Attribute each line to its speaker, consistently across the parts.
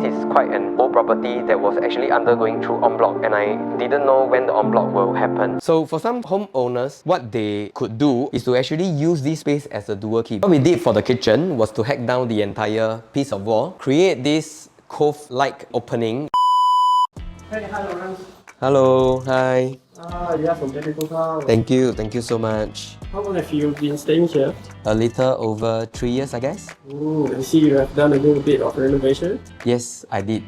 Speaker 1: this is quite an old property that was actually undergoing through en bloc, and I didn't know when the en bloc will happen. So for some homeowners, what they could do is to actually use this space as a dual key. What we did for the kitchen was to hack down the entire piece of wall, create this cove-like opening.
Speaker 2: Hey, hi Lawrence.
Speaker 1: Hello, hi.
Speaker 2: You have some beautiful house.
Speaker 1: Thank you so much.
Speaker 2: How long have you been staying here?
Speaker 1: A little over 3 years, I guess.
Speaker 2: Ooh, I see you have done a little bit of renovation.
Speaker 1: Yes, I did.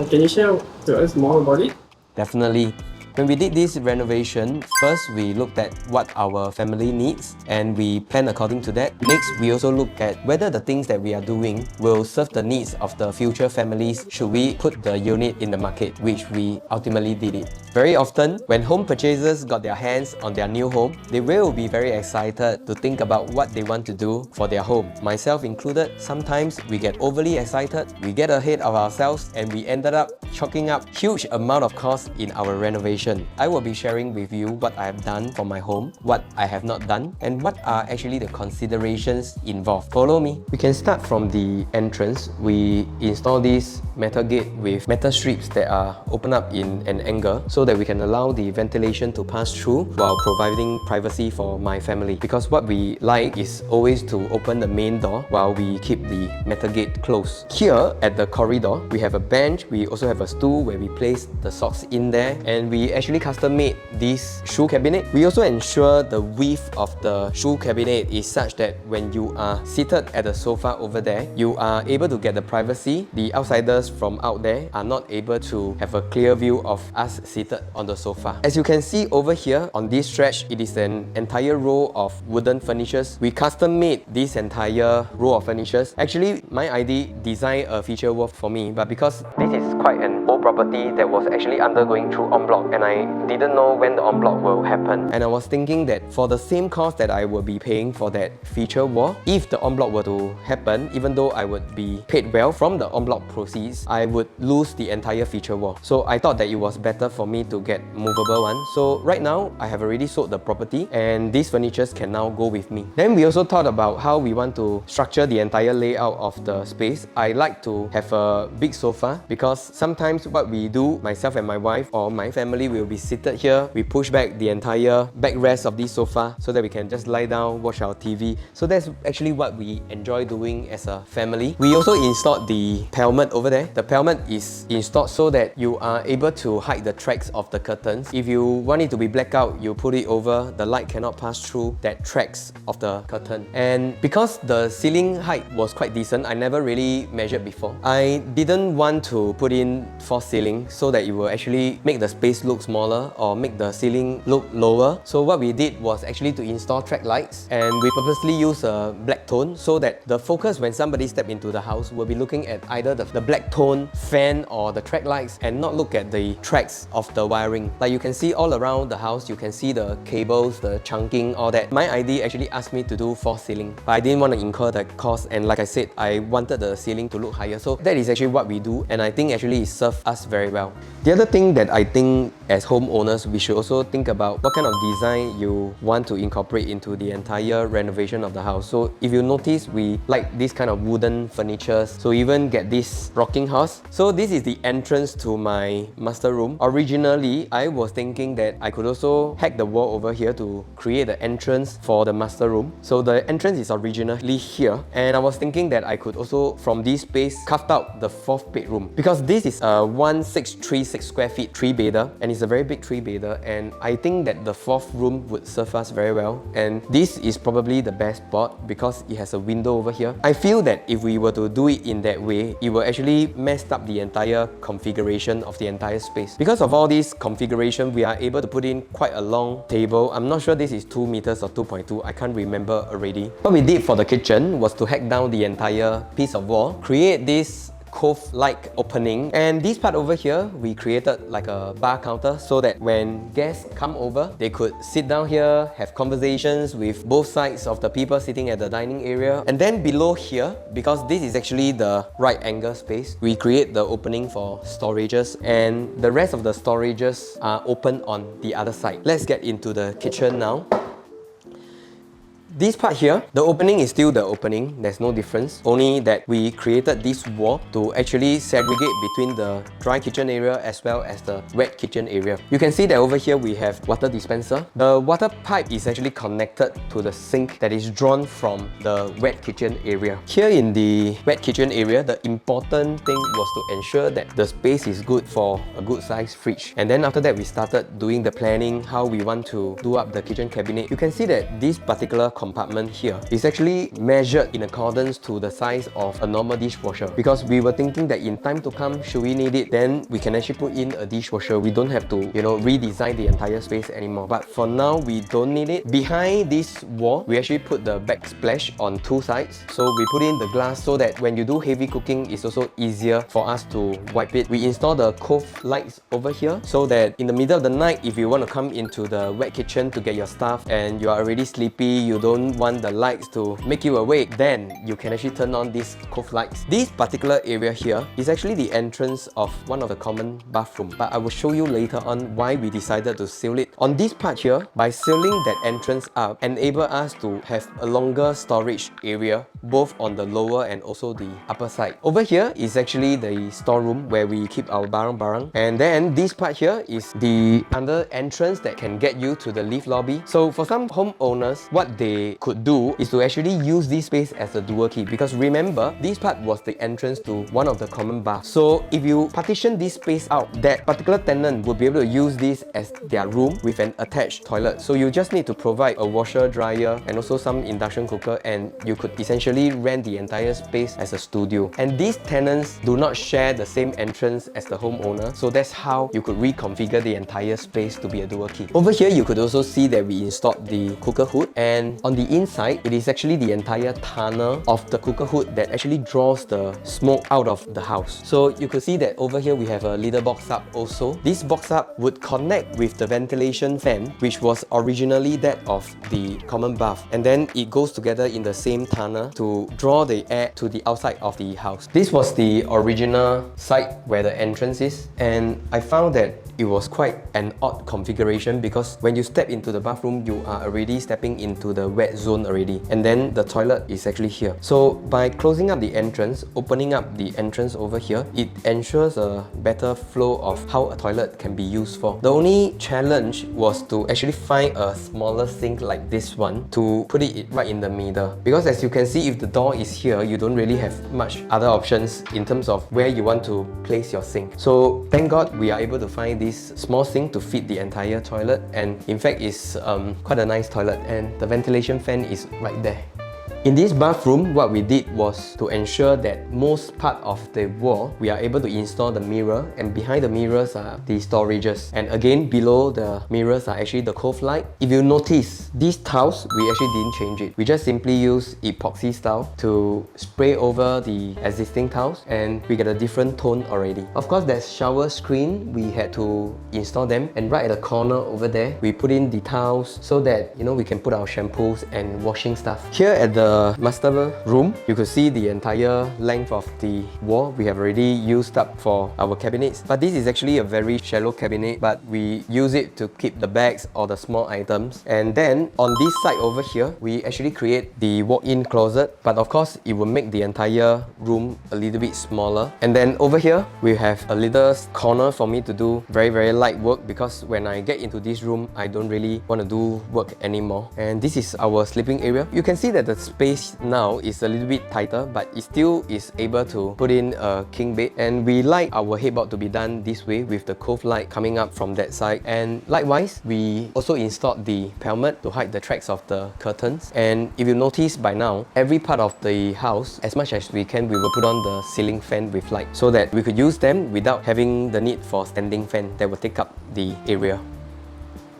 Speaker 2: Can you share to us more about it?
Speaker 1: Definitely. When we did this renovation, first we looked at what our family needs and we planned according to that. Next, we also looked at whether the things that we are doing will serve the needs of the future families should we put the unit in the market, which we ultimately did it. Very often, when home purchasers got their hands on their new home, they will be very excited to think about what they want to do for their home. Myself included, sometimes we get overly excited, we get ahead of ourselves, and we ended up chalking up huge amount of costs in our renovation. I will be sharing with you what I have done for my home, what I have not done, and what are actually the considerations involved. Follow me. We can start from the entrance. We install this metal gate with metal strips that are open up in an angle so that we can allow the ventilation to pass through while providing privacy for my family. Because what we like is always to open the main door while we keep the metal gate closed. Here at the corridor, we have a bench. We also have a stool where we place the socks in there, and we actually custom made this shoe cabinet. We also ensure the width of the shoe cabinet is such that when you are seated at the sofa over there, you are able to get the privacy. The outsiders from out there are not able to have a clear view of us seated on the sofa. As you can see over here on this stretch, it is an entire row of wooden furnitures. We custom made this entire row of furnitures. Actually, my ID designed a feature wall for me, but because this is quite an old property that was actually undergoing through en bloc, and I didn't know when the en bloc will happen. And I was thinking that for the same cost that I will be paying for that feature wall, if the en bloc were to happen, even though I would be paid well from the en bloc proceeds, I would lose the entire feature wall. So I thought that it was better for me to get movable one. So right now, I have already sold the property and these furnitures can now go with me. Then we also thought about how we want to structure the entire layout of the space. I like to have a big sofa because sometimes what we do, myself and my wife or my family will be seated here. We push back the entire backrest of this sofa so that we can just lie down, watch our TV. So that's actually what we enjoy doing as a family. We also installed the pelmet over there. The pelmet is installed so that you are able to hide the tracks of the curtains. If you want it to be blackout, you put it over, the light cannot pass through that tracks of the curtain. And because the ceiling height was quite decent, I never really measured before. I didn't want to put in false ceiling so that it will actually make the space look smaller or make the ceiling look lower. So what we did was actually to install track lights, and we purposely use a black tone so that the focus when somebody step into the house will be looking at either the black tone fan or the track lights and not look at the tracks of the wiring. Like you can see all around the house, you can see the cables, the chunking, all that. My ID actually asked me to do false ceiling, but I didn't want to incur the cost, and like I said, I wanted the ceiling to look higher. So that is actually what we do, and I think actually it served us very well. The other thing that I think as homeowners, we should also think about what kind of design you want to incorporate into the entire renovation of the house. So if you notice, we like this kind of wooden furnitures. So even get this rocking horse. So this is the entrance to my master room. Originally, I was thinking that I could also hack the wall over here to create the entrance for the master room. So the entrance is originally here, and I was thinking that I could also from this space carve out the fourth bedroom, because this is a 1636 square feet 3-bedder, and it's a very big 3-bedder, and I think that the fourth room would serve us very well. And this is probably the best spot because it has a window over here. I feel that if we were to do it in that way, it will actually mess up the entire configuration of the entire space. Because of all this configuration, we are able to put in quite a long table. I'm not sure this is 2 meters or 2.2, I can't remember already. What we did for the kitchen was to hack down the entire piece of wall, create this cove-like opening, and this part over here we created like a bar counter so that when guests come over, they could sit down here, have conversations with both sides of the people sitting at the dining area. And then below here, because this is actually the right angle space, we create the opening for storages, and the rest of the storages are open on the other side. Let's get into the kitchen now. This part here, the opening is still the opening, there's no difference. Only that we created this wall to actually segregate between the dry kitchen area as well as the wet kitchen area. You can see that over here we have water dispenser. The water pipe is actually connected to the sink that is drawn from the wet kitchen area. Here in the wet kitchen area, the important thing was to ensure that the space is good for a good sized fridge. And then after that, we started doing the planning, how we want to do up the kitchen cabinet. You can see that this particular compartment here is actually measured in accordance to the size of a normal dishwasher, because we were thinking that in time to come, should we need it, then we can actually put in a dishwasher. We don't have to, redesign the entire space anymore. But for now, we don't need it. Behind this wall, we actually put the backsplash on two sides. So we put in the glass so that when you do heavy cooking, it's also easier for us to wipe it. We install the cove lights over here so that in the middle of the night, if you want to come into the wet kitchen to get your stuff and you are already sleepy, you don't want the lights to make you awake, then you can actually turn on these cove lights. This particular area here is actually the entrance of one of the common bathroom, but I will show you later on why we decided to seal it. On this part here, by sealing that entrance up, enable us to have a longer storage area both on the lower and also the upper side. Over here is actually the storeroom where we keep our barang-barang, and then this part here is the other entrance that can get you to the lift lobby. So for some homeowners, what they could do is to actually use this space as a dual key, because remember, this part was the entrance to one of the common baths. So if you partition this space out, that particular tenant will be able to use this as their room with an attached toilet. So you just need to provide a washer, dryer, and also some induction cooker, and you could essentially rent the entire space as a studio. And these tenants do not share the same entrance as the homeowner, so that's how you could reconfigure the entire space to be a dual key. Over here, you could also see that we installed the cooker hood, and on the inside, it is actually the entire tunnel of the cooker hood that actually draws the smoke out of the house. So you could see that over here we have a little box up also. This box up would connect with the ventilation fan, which was originally that of the common bath, and then it goes together in the same tunnel to draw the air to the outside of the house. This was the original site where the entrance is, and I found that it was quite an odd configuration because when you step into the bathroom, you are already stepping into the wet zone already, and then the toilet is actually here. So by closing up the entrance, opening up the entrance over here, it ensures a better flow of how a toilet can be used for. The only challenge was to actually find a smaller sink like this one to put it right in the middle, because as you can see, if the door is here, you don't really have much other options in terms of where you want to place your sink. So thank God we are able to find this small sink to fit the entire toilet, and in fact it's quite a nice toilet, and the ventilation fan is right there. In this bathroom, what we did was to ensure that most part of the wall, we are able to install the mirror, and behind the mirrors are the storages. And again, below the mirrors are actually the cove light. If you notice, these tiles, we actually didn't change it. We just simply use epoxy style to spray over the existing tiles, and we get a different tone already. Of course, there's shower screen, we had to install them, and right at the corner over there, we put in the tiles so that, we can put our shampoos and washing stuff. Here at the master room, you could see the entire length of the wall we have already used up for our cabinets. But this is actually a very shallow cabinet, but we use it to keep the bags or the small items. And then on this side over here, we actually create the walk-in closet, but of course it will make the entire room a little bit smaller. And then over here, we have a little corner for me to do very light work, because when I get into this room, I don't really want to do work anymore. And this is our sleeping area. You can see that the space now is a little bit tighter, but it still is able to put in a king bed. And we like our headboard to be done this way with the cove light coming up from that side. And likewise, we also installed the pelmet to hide the tracks of the curtains. And if you notice by now, every part of the house, as much as we can, we will put on the ceiling fan with light so that we could use them without having the need for standing fan that will take up the area.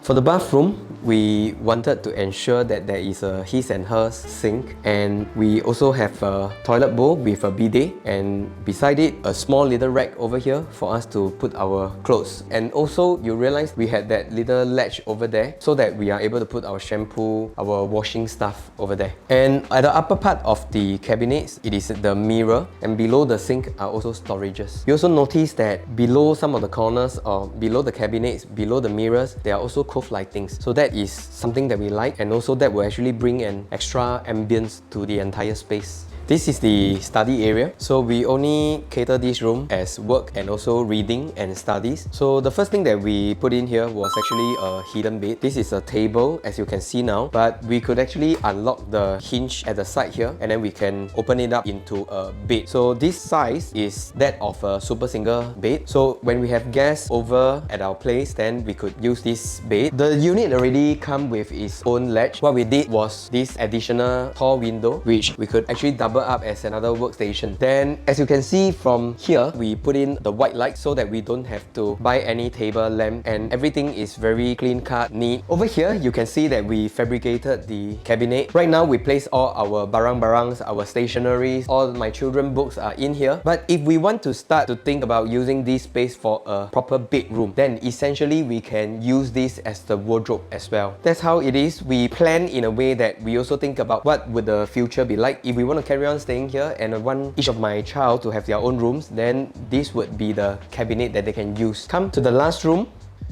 Speaker 1: For the bathroom, we wanted to ensure that there is a his and hers sink, and we also have a toilet bowl with a bidet, and beside it a small little rack over here for us to put our clothes. And also you realize we had that little latch over there so that we are able to put our shampoo, our washing stuff over there. And at the upper part of the cabinets, it is the mirror, and below the sink are also storages. You also notice that below some of the corners or below the cabinets, below the mirrors, there are also cove lightings. So that that is something that we like, and also that will actually bring an extra ambience to the entire space. This is the study area. So we only cater this room as work and also reading and studies. So the first thing that we put in here was actually a hidden bed. This is a table, as you can see now, but we could actually unlock the hinge at the side here, and then we can open it up into a bed. So this size is that of a super single bed. So when we have guests over at our place, then we could use this bed. The unit already come with its own latch. What we did was this additional tall window, which we could actually double up as another workstation. Then as you can see from here, we put in the white light so that we don't have to buy any table lamp, and everything is very clean cut, neat. Over here you can see that we fabricated the cabinet. Right now we place all our barang-barangs, our stationeries, all my children books are in here. But if we want to start to think about using this space for a proper bedroom, then essentially we can use this as the wardrobe as well. That's how it is. We plan in a way that we also think about what would the future be like. If we want to carry on staying here and I want each of my child to have their own rooms, then this would be the cabinet that they can use. Come to the last room.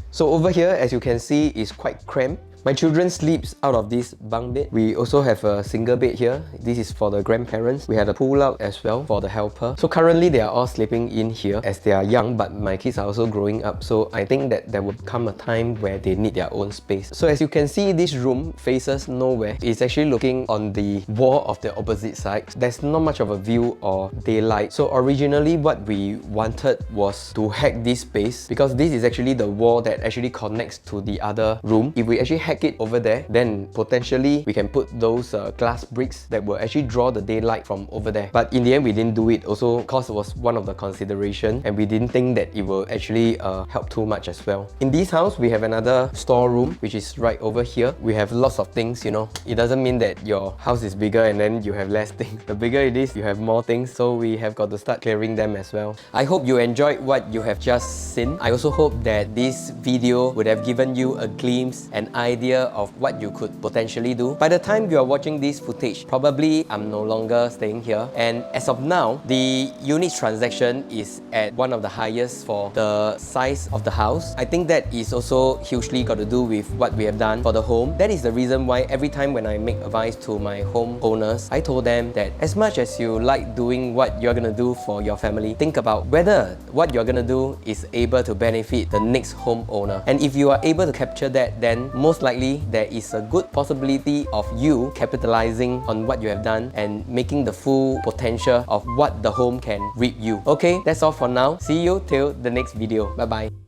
Speaker 1: So over here, as you can see, is quite cramped. My children sleeps out of this bunk bed. We also have a single bed here. This is for the grandparents. We had a pull out as well for the helper. So currently they are all sleeping in here as they are young, but my kids are also growing up. So I think that there will come a time where they need their own space. So as you can see, this room faces nowhere. It's actually looking on the wall of the opposite side. There's not much of a view or daylight. So originally what we wanted was to hack this space, because this is actually the wall that actually connects to the other room. If we actually hack it over there, then potentially we can put those glass bricks that will actually draw the daylight from over there. But in the end we didn't do it. Also, cost was one of the consideration, and we didn't think that it will actually help too much as well. In this house we have another storeroom which is right over here. We have lots of things, you know. It doesn't mean that your house is bigger and then you have less things. The bigger it is, you have more things, so we have got to start clearing them as well. I hope you enjoyed what you have just seen. I also hope that this video would have given you a glimpse, an idea of what you could potentially do. By the time you are watching this footage, probably I'm no longer staying here, and as of now, the units transaction is at one of the highest for the size of the house. I think that is also hugely got to do with what we have done for the home. That is the reason why every time when I make advice to my home owners, I told them that as much as you like doing what you're gonna do for your family, think about whether what you're gonna do is able to benefit the next homeowner. And if you are able to capture that, then most likely there is a good possibility of you capitalizing on what you have done and making the full potential of what the home can reap you. Okay, that's all for now. See you till the next video. Bye bye.